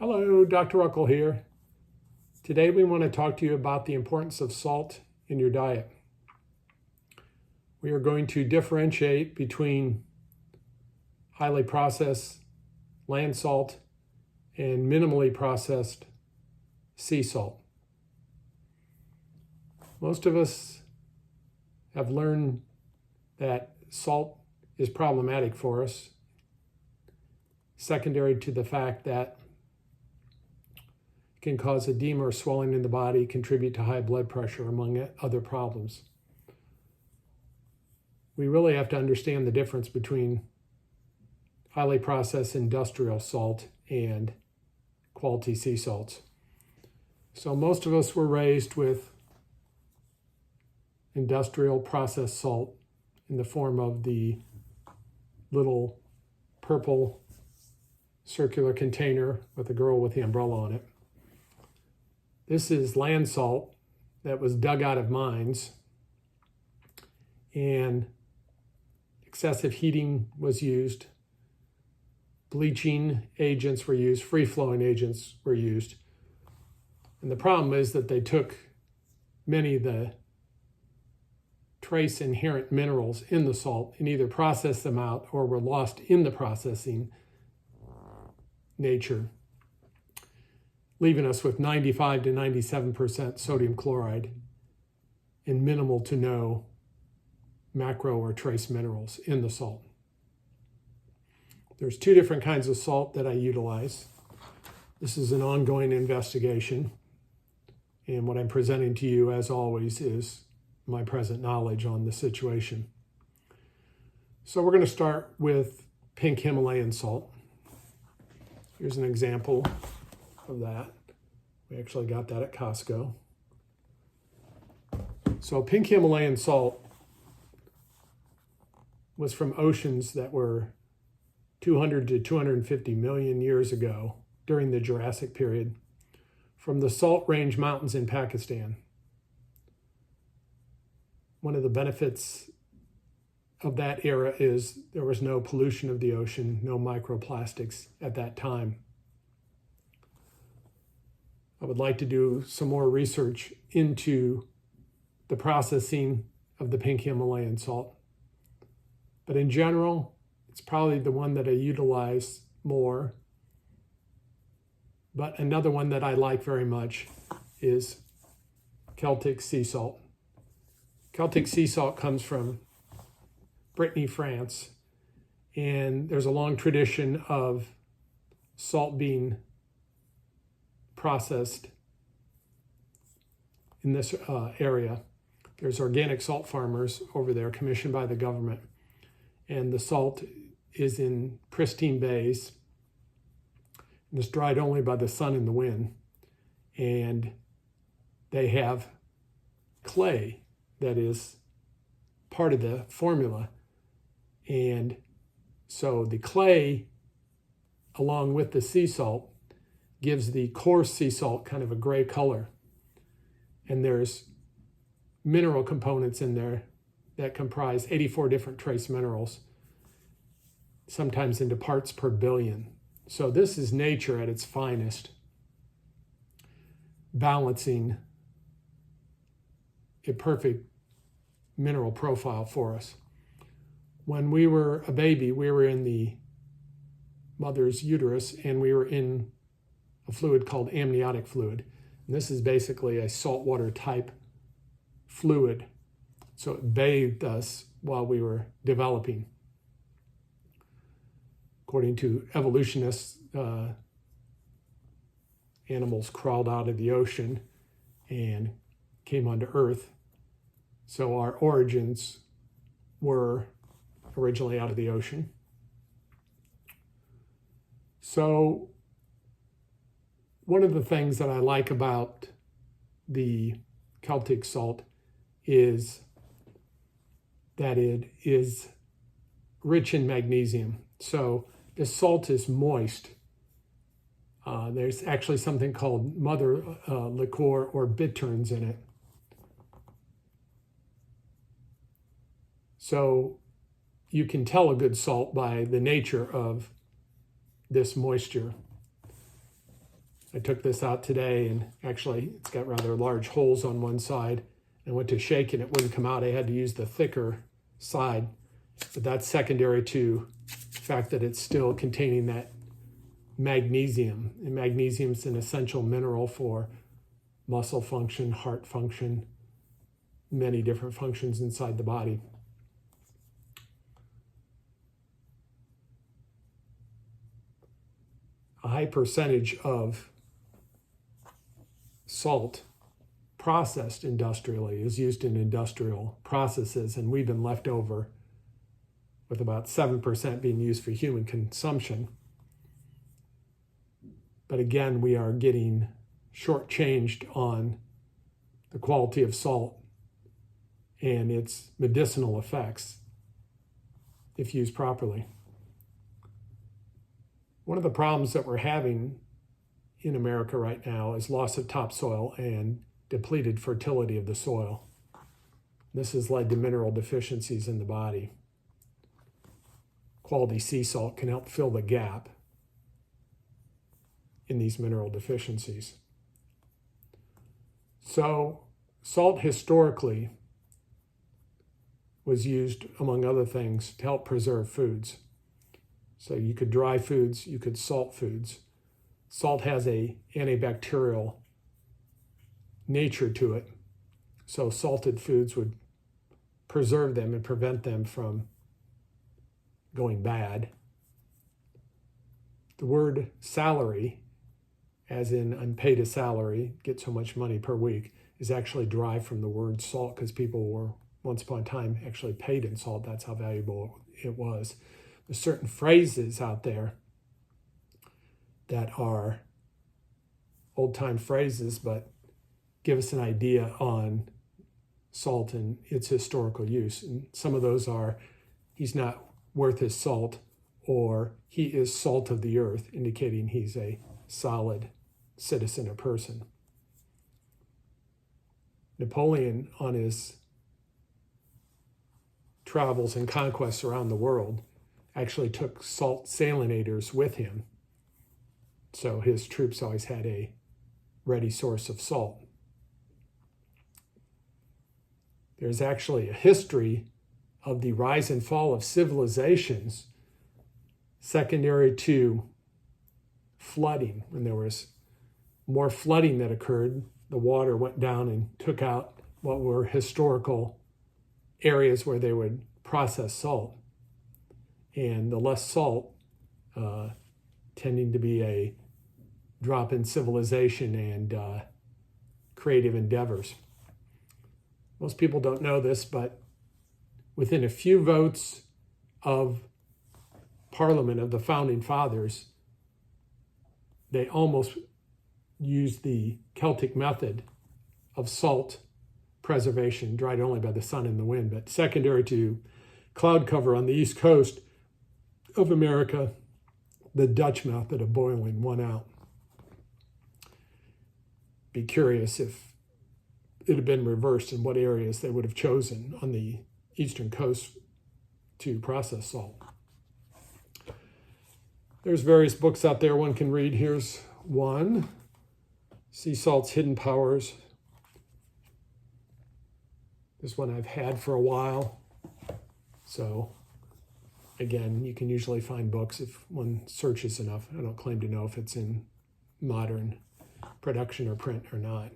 Hello, Dr. Ruckel here. Today we want to talk to you about the importance of salt in your diet. We are going to differentiate between highly processed land salt and minimally processed sea salt. Most of us have learned that salt is problematic for us, secondary to the fact that can cause edema or swelling in the body, contribute to high blood pressure, among other problems. We really have to understand the difference between highly processed industrial salt and quality sea salts. So most of us were raised with industrial processed salt in the form of the little purple circular container with a girl with the umbrella on it. This is land salt that was dug out of mines, and excessive heating was used, bleaching agents were used, free-flowing agents were used. And the problem is that they took many of the trace inherent minerals in the salt and either processed them out or were lost in the processing nature, leaving us with 95 to 97% sodium chloride and minimal to no macro or trace minerals in the salt. There's two different kinds of salt that I utilize. This is an ongoing investigation, and what I'm presenting to you, as always, is my present knowledge on the situation. So we're going to start with pink Himalayan salt. Here's an example of that. We actually got that at Costco. So pink Himalayan salt was from oceans that were 200 to 250 million years ago during the Jurassic period from the Salt Range Mountains in Pakistan. One of the benefits of that era is there was no pollution of the ocean, no microplastics at that time. I would like to do some more research into the processing of the pink Himalayan salt. But in general, it's probably the one that I utilize more. But another one that I like very much is Celtic sea salt. Celtic sea salt comes from Brittany, France, and there's a long tradition of salt being processed in this area. There's organic salt farmers over there commissioned by the government, and the salt is in pristine bays, and it's dried only by the sun and the wind, and they have clay that is part of the formula. And so the clay, along with the sea salt, gives the coarse sea salt kind of a gray color. And there's mineral components in there that comprise 84 different trace minerals, sometimes into parts per billion. So this is nature at its finest, balancing a perfect mineral profile for us. When we were a baby, we were in the mother's uterus, and we were in a fluid called amniotic fluid. And this is basically a saltwater type fluid. So it bathed us while we were developing. According to evolutionists, animals crawled out of the ocean and came onto Earth. So our origins were originally out of the ocean. So one of the things that I like about the Celtic salt is that it is rich in magnesium. So the salt is moist. There's actually something called mother liquor or bitterns in it. So you can tell a good salt by the nature of this moisture. I took this out today, and actually it's got rather large holes on one side. I went to shake and it wouldn't come out. I had to use the thicker side, but that's secondary to the fact that it's still containing that magnesium. And magnesium is an essential mineral for muscle function, heart function, many different functions inside the body. A high percentage of salt processed industrially is used in industrial processes, and we've been left over with about 7% being used for human consumption. But again, we are getting shortchanged on the quality of salt and its medicinal effects if used properly. One of the problems that we're having in America right now is loss of topsoil and depleted fertility of the soil. This has led to mineral deficiencies in the body. Quality sea salt can help fill the gap in these mineral deficiencies. So, salt historically was used, among other things, to help preserve foods. So you could dry foods, you could salt foods. Salt has an antibacterial nature to it. So salted foods would preserve them and prevent them from going bad. The word salary, as in I'm paid a salary, get so much money per week, is actually derived from the word salt, because people were once upon a time actually paid in salt. That's how valuable it was. There's certain phrases out there that are old-time phrases, but give us an idea on salt and its historical use. And some of those are, he's not worth his salt, or he is salt of the earth, indicating he's a solid citizen or person. Napoleon, on his travels and conquests around the world, actually took salt salinators with him. So his troops always had a ready source of salt. There's actually a history of the rise and fall of civilizations secondary to flooding. When there was more flooding that occurred, the water went down and took out what were historical areas where they would process salt. And the less salt tending to be a drop in civilization and creative endeavors. Most people don't know this, but within a few votes of Parliament of the Founding Fathers, they almost used the Celtic method of salt preservation, dried only by the sun and the wind. But secondary to cloud cover on the East Coast of America, the Dutch method of boiling won out. Be curious if it had been reversed and what areas they would have chosen on the eastern coast to process salt. There's various books out there one can read. Here's one, Sea Salt's Hidden Powers. This one I've had for a while. So again, you can usually find books if one searches enough. I don't claim to know if it's in modern production or print or not.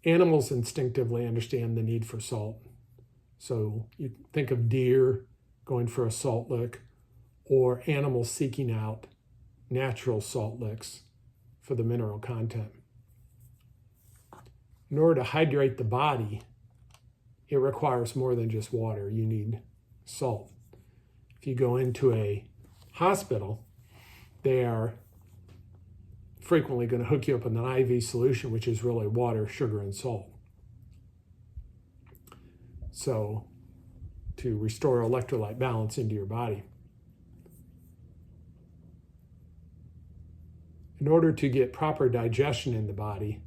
Animals instinctively understand the need for salt. So you think of deer going for a salt lick, or animals seeking out natural salt licks for the mineral content. In order to hydrate the body, it requires more than just water. You need salt. If you go into a hospital, they are frequently going to hook you up with an IV solution, which is really water, sugar, and salt. So, to restore electrolyte balance into your body. In order to get proper digestion in the body,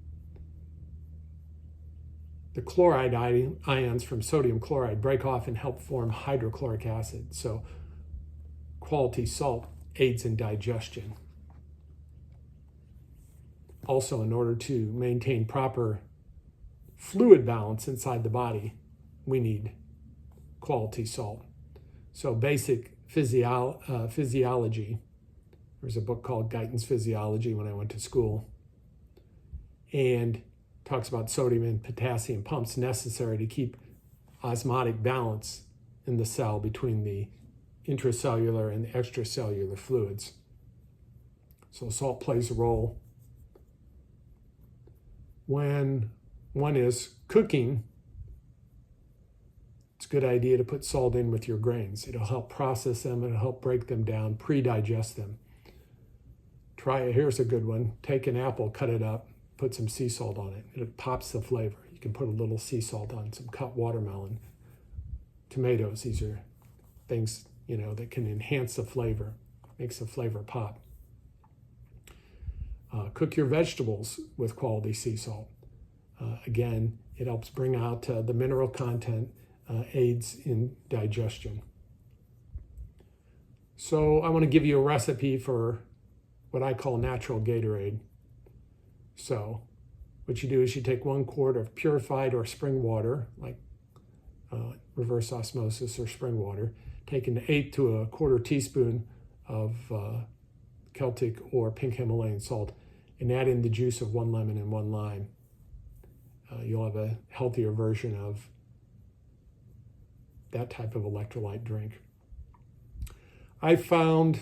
the chloride ions from sodium chloride break off and help form hydrochloric acid. So quality salt aids in digestion. Also, in order to maintain proper fluid balance inside the body, we need quality salt. So basic physiology. There's a book called Guyton's Physiology when I went to school, and talks about sodium and potassium pumps necessary to keep osmotic balance in the cell between the intracellular and extracellular fluids. So salt plays a role. When one is cooking, it's a good idea to put salt in with your grains. It'll help process them, it'll help break them down, pre-digest them. Try it. Here's a good one. Take an apple, cut it up, put some sea salt on it. It pops the flavor. You can put a little sea salt on some cut watermelon, tomatoes. These are things, that can enhance the flavor, makes the flavor pop. Cook your vegetables with quality sea salt. Again, it helps bring out the mineral content, aids in digestion. So I want to give you a recipe for what I call natural Gatorade. So what you do is you take 1 quart of purified or spring water, like reverse osmosis or spring water, take an 1/8 to 1/4 teaspoon of Celtic or pink Himalayan salt, and add in the juice of 1 lemon and 1 lime. You'll have a healthier version of that type of electrolyte drink. I found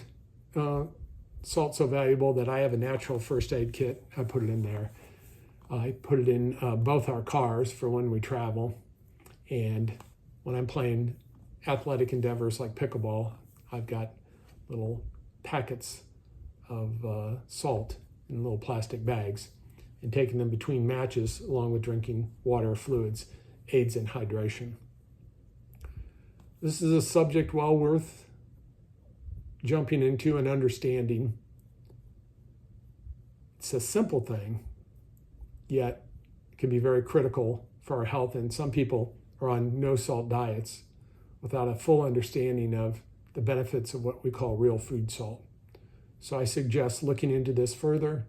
salt so valuable that I have a natural first aid kit. I put it in there. I put it in both our cars for when we travel, and when I'm playing athletic endeavors like pickleball, I've got little packets of salt in little plastic bags, and taking them between matches along with drinking water or fluids aids in hydration. This is a subject well worth jumping into and understanding. It's a simple thing, yet it can be very critical for our health, and some people are on no salt diets without a full understanding of the benefits of what we call real food salt. So I suggest looking into this further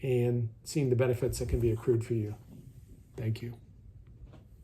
and seeing the benefits that can be accrued for you. Thank you.